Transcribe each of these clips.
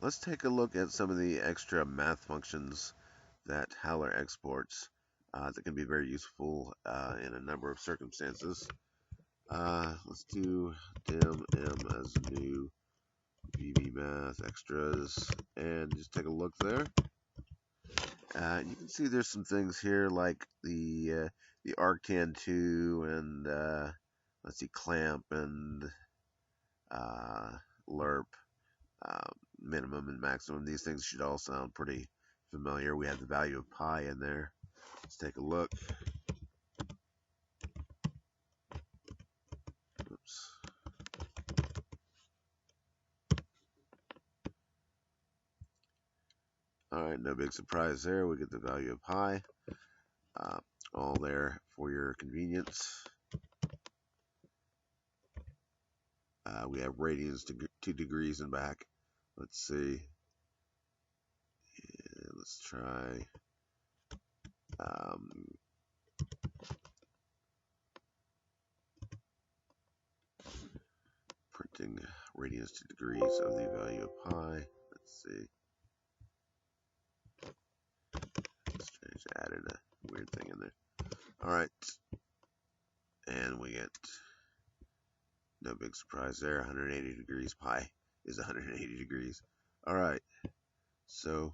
Let's take a look at some of the extra math functions that Howler exports that can be very useful in a number of circumstances. Let's do dim m as new VB math extras and just take a look there. You can see there's some things here like the arctan2 and let's see, clamp and uh, lerp, uh, minimum and maximum. These things should all sound pretty familiar. We have the value of pi in there. Let's take a look. Oops. All right, no big surprise there. We get the value of pi, uh, all there for your convenience. We have radians to 2 degrees and back. Let's see. Yeah, let's try. Um, printing radians to degrees of the value of pi. Let's see. Strange, added a weird thing in there. All right, and we get no big surprise there. 180 degrees. Pi is 180 degrees. All right, so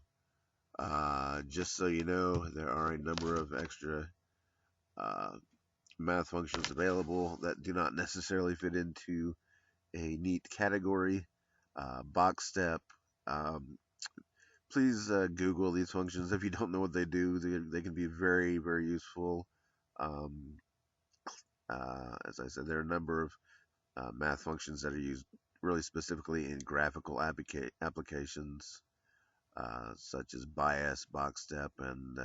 just so you know, there are a number of extra math functions available that do not necessarily fit into a neat category. Box step. Please Google these functions. If you don't know what they do, they can be very, very useful. Um, as I said, there are a number of math functions that are used really specifically in graphical applications, such as bias, box step, and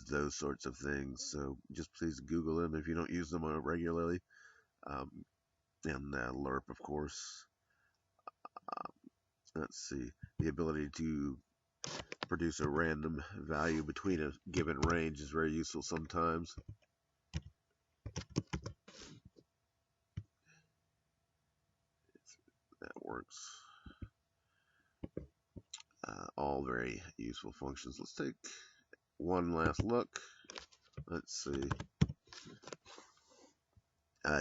those sorts of things. So just please Google them if you don't use them regularly. Um, and lerp, of course. Let's see, the ability to produce a random value between a given range is very useful sometimes. That works. All very useful functions. Let's take one last look. Let's see.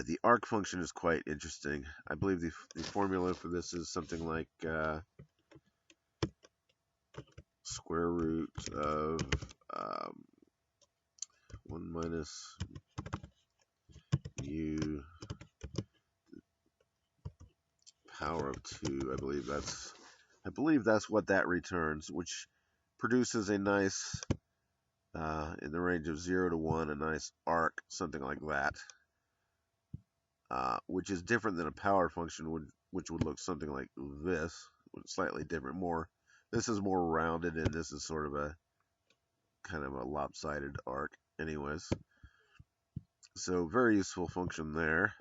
The arc function is quite interesting. I believe the formula for this is something like square root of 1 minus mu power of 2. I believe that's what that returns, which produces a nice in the range of 0 to 1, a nice arc, something like that, which is different than a power function, which would look something like this, slightly different. This is more rounded, and this is sort of a kind of a lopsided arc. Anyways, so very useful function there.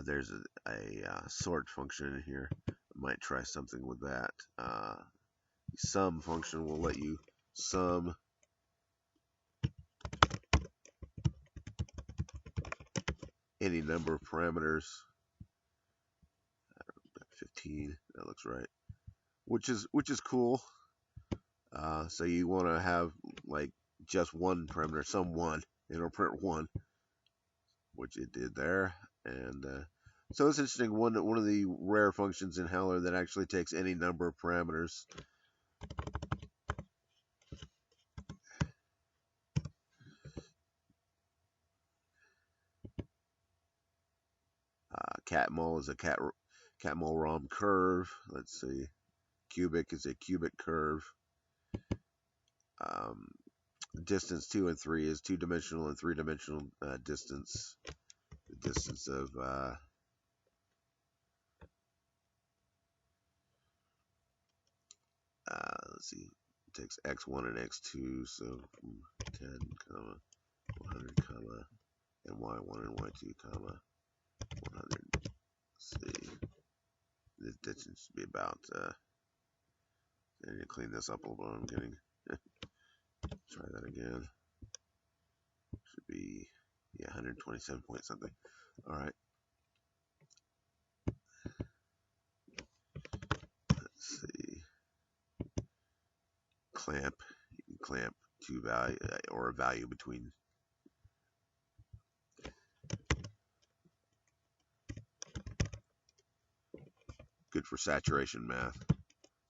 There's a sort function in here. I might try something with that. Sum function will let you sum any number of parameters. 15, that looks right. Which is cool. So you want to have like just one parameter, sum 1, it'll print 1, which it did there. And so it's interesting. One of the rare functions in Howler that actually takes any number of parameters. Catmull is a Catmull ROM curve. Let's see. Cubic is a cubic curve. Distance 2 and 3 is 2-dimensional and 3-dimensional distance. The distance of let's see, it takes x1 and x2, so 10, 100, and y1 and y2, 100. Let's see, this distance should be about, I need to clean this up a little bit. I'm getting, try that again. Should be, yeah, 100 127 point something. All right. Let's see. Clamp. You can clamp two value or a value between. Good for saturation math.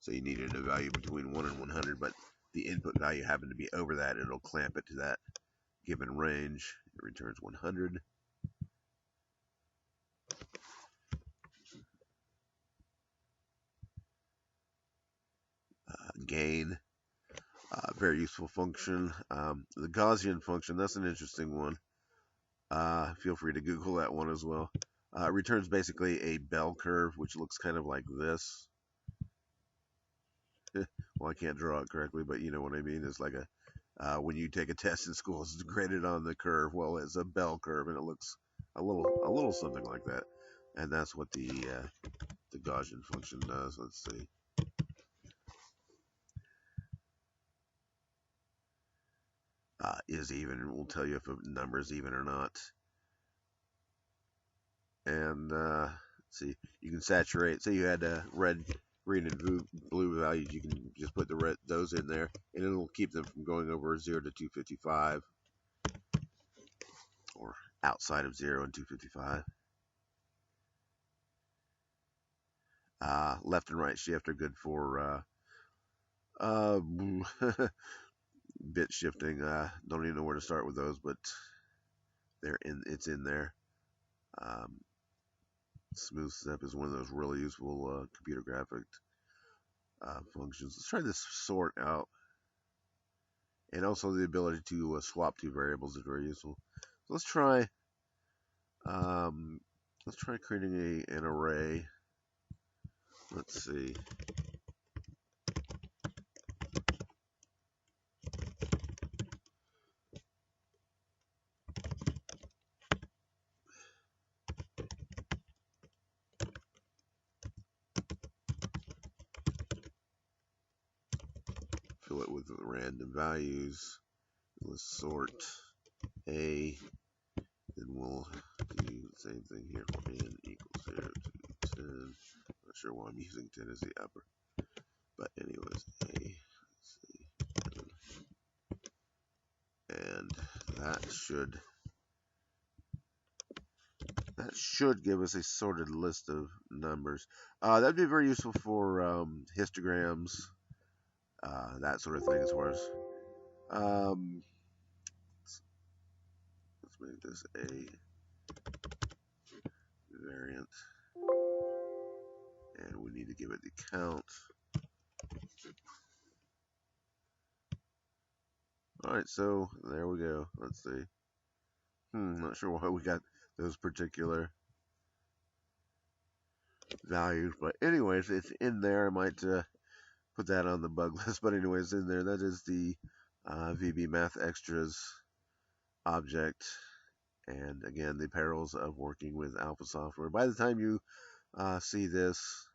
So you needed a value between 1 and 100, but the input value happened to be over that. It'll clamp it to that given range. It returns 100. Gain. Very useful function. The Gaussian function, that's an interesting one. Feel free to Google that one as well. It returns basically a bell curve, which looks kind of like this. Well, I can't draw it correctly, but you know what I mean. It's like when you take a test in school, it's graded on the curve. Well, it's a bell curve, and it looks a little something like that. And that's what the Gaussian function does. Let's see. Is even. We'll tell you if a number is even or not. And let's see, you can saturate. Say you had red, green, and blue values. You can just put those in there, and it'll keep them from going over 0 to 255, or outside of 0 and 255. Left and right shift are good for bit shifting. Don't even know where to start with those, but it's in there. Smooth step is one of those really useful computer graphic functions. Let's try this sort out. And also the ability to swap two variables is very useful. So let's try creating an array. Let's see. Fill it with random values. Let's sort A. Then we'll do the same thing here for n equals 0 to 10. Not sure why I'm using 10 as the upper. But anyways, A. Let's see. And that should give us a sorted list of numbers. That'd be very useful for histograms, that sort of thing. As far as let's make this a variant, and we need to give it the count. All right, so there we go. Let's see. Not sure why we got those particular values, but anyways, it's in there. I might put that on the bug list, but anyways, in there. That is the VB Math Extras object, and again, the perils of working with alpha software. By the time you see this,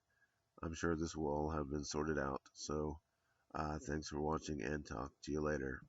I'm sure this will all have been sorted out. So thanks for watching, and talk to you later.